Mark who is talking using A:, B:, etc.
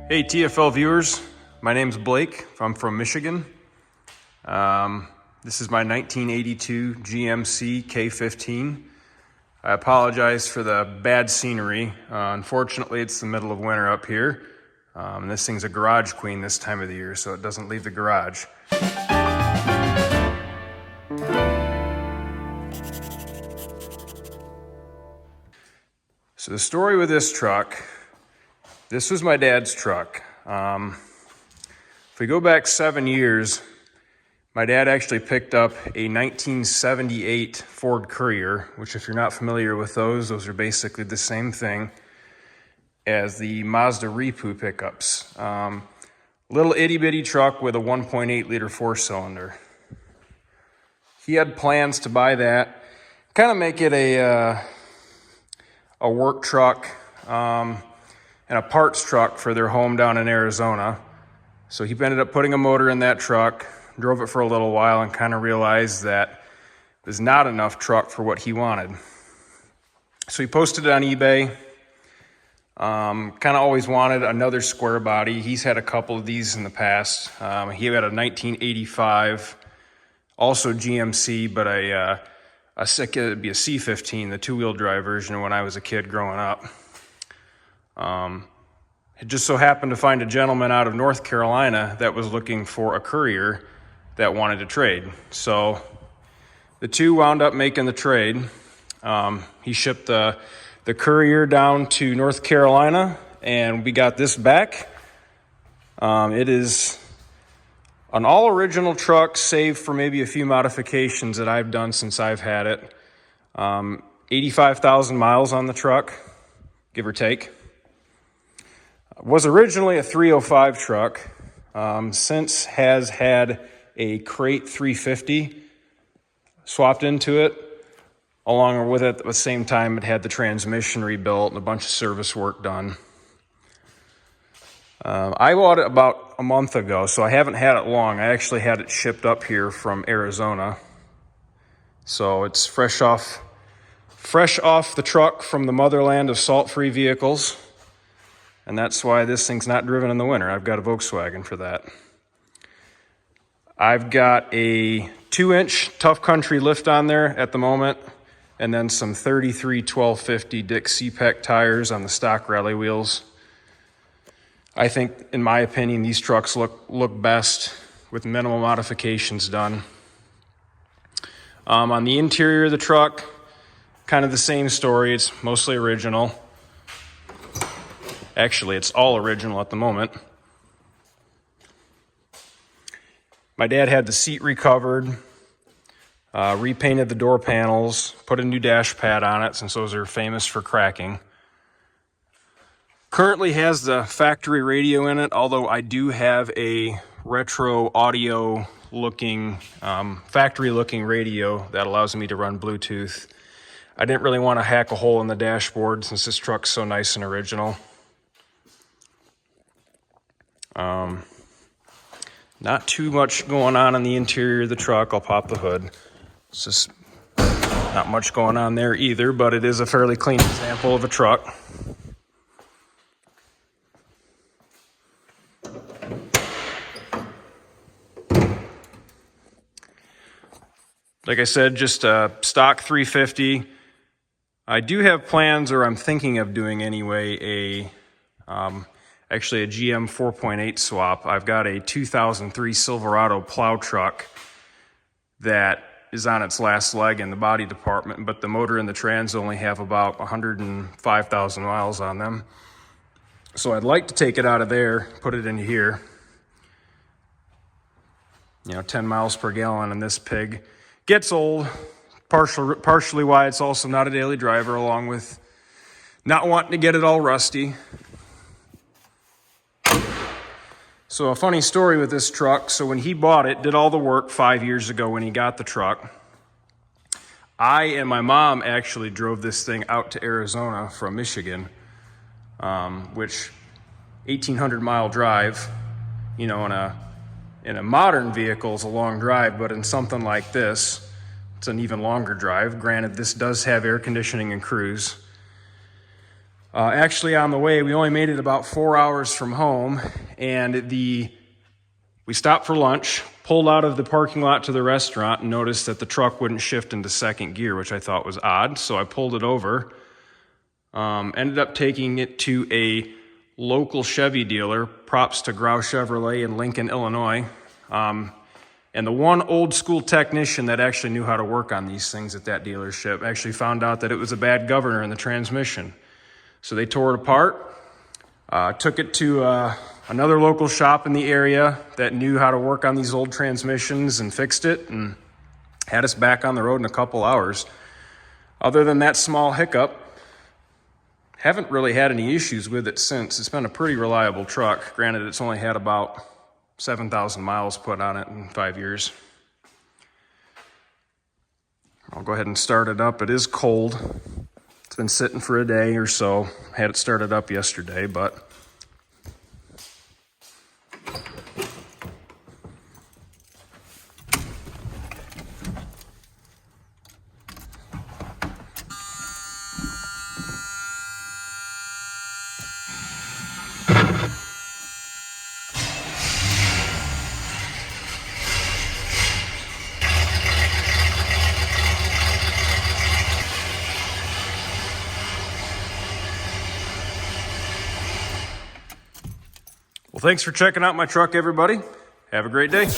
A: Hey TFL viewers, my name's Blake. I'm from Michigan. This is my 1982 GMC K15. I apologize for the bad scenery. Unfortunately, it's the middle of winter up here. And this thing's a garage queen this time of the year, so it doesn't leave the garage. So the story with this truck, this was my dad's truck. If we go back 7 years, my dad actually picked up a 1978 Ford Courier, which if you're not familiar with those are basically the same thing as the Mazda Repu pickups. Little itty bitty truck with a 1.8 liter 4-cylinder. He had plans to buy that, kind of make it a work truck and a parts truck for their home down in Arizona. So he ended up putting a motor in that truck, drove it for a little while, and kind of realized that there's not enough truck for what he wanted. So he posted it on eBay. Kind of always wanted another square body. He's had a couple of these in the past. He had a 1985, also GMC, but it'd be a C15, the two-wheel drive version when I was a kid growing up. It just so happened to find a gentleman out of North Carolina that was looking for a Courier that wanted to trade. So the two wound up making the trade. He shipped the Courier down to North Carolina, and we got this back. It is an all-original truck, save for maybe a few modifications that I've done since I've had it. 85,000 miles on the truck, give or take. Was originally a 305 truck, since has had a crate 350 swapped into it. Along with it, at the same time, it had the transmission rebuilt and a bunch of service work done. I bought it about a month ago, so I haven't had it long. I actually had it shipped up here from Arizona. So it's fresh off the truck from the motherland of salt-free vehicles. And that's why this thing's not driven in the winter. I've got a Volkswagen for that. I've got a 2-inch Tough Country lift on there at the moment, and then some 33 1250 Dick C-Pack tires on the stock rally wheels. I think, in my opinion, these trucks look best with minimal modifications done. On the interior of the truck, kind of the same story. It's mostly original. Actually, it's all original at the moment. My dad had the seat recovered, repainted the door panels, put a new dash pad on it since those are famous for cracking. Currently has the factory radio in it, although I do have a retro audio looking, factory looking radio that allows me to run Bluetooth. I didn't really want to hack a hole in the dashboard since this truck's so nice and original. Not too much going on in the interior of the truck. I'll pop the hood. It's just not much going on there either, but it is a fairly clean example of a truck. Like I said, just a stock 350. I do have plans, or I'm thinking of doing anyway, actually a GM 4.8 swap. I've got a 2003 Silverado plow truck that is on its last leg in the body department, but the motor and the trans only have about 105,000 miles on them. So I'd like to take it out of there, put it in here. 10 miles per gallon in this pig. Gets old, partially why it's also not a daily driver, along with not wanting to get it all rusty. So a funny story with this truck. So when he bought it, did all the work 5 years ago when he got the truck. I and my mom actually drove this thing out to Arizona from Michigan, which 1,800 mile drive, in a modern vehicle is a long drive, but in something like this, it's an even longer drive. Granted, this does have air conditioning and cruise. Actually, on the way, we only made it about 4 hours from home, and we stopped for lunch, pulled out of the parking lot to the restaurant, and noticed that the truck wouldn't shift into second gear, which I thought was odd, so I pulled it over. Ended up taking it to a local Chevy dealer, props to Grau Chevrolet in Lincoln, Illinois. And the one old school technician that actually knew how to work on these things at that dealership actually found out that it was a bad governor in the transmission. So they tore it apart, took it to another local shop in the area that knew how to work on these old transmissions and fixed it and had us back on the road in a couple hours. Other than that small hiccup, haven't really had any issues with it since. It's been a pretty reliable truck. Granted, it's only had about 7,000 miles put on it in 5 years. I'll go ahead and start it up. It is cold. It's been sitting for a day or so. Had it started up yesterday, but well, thanks for checking out my truck, everybody. Have a great day.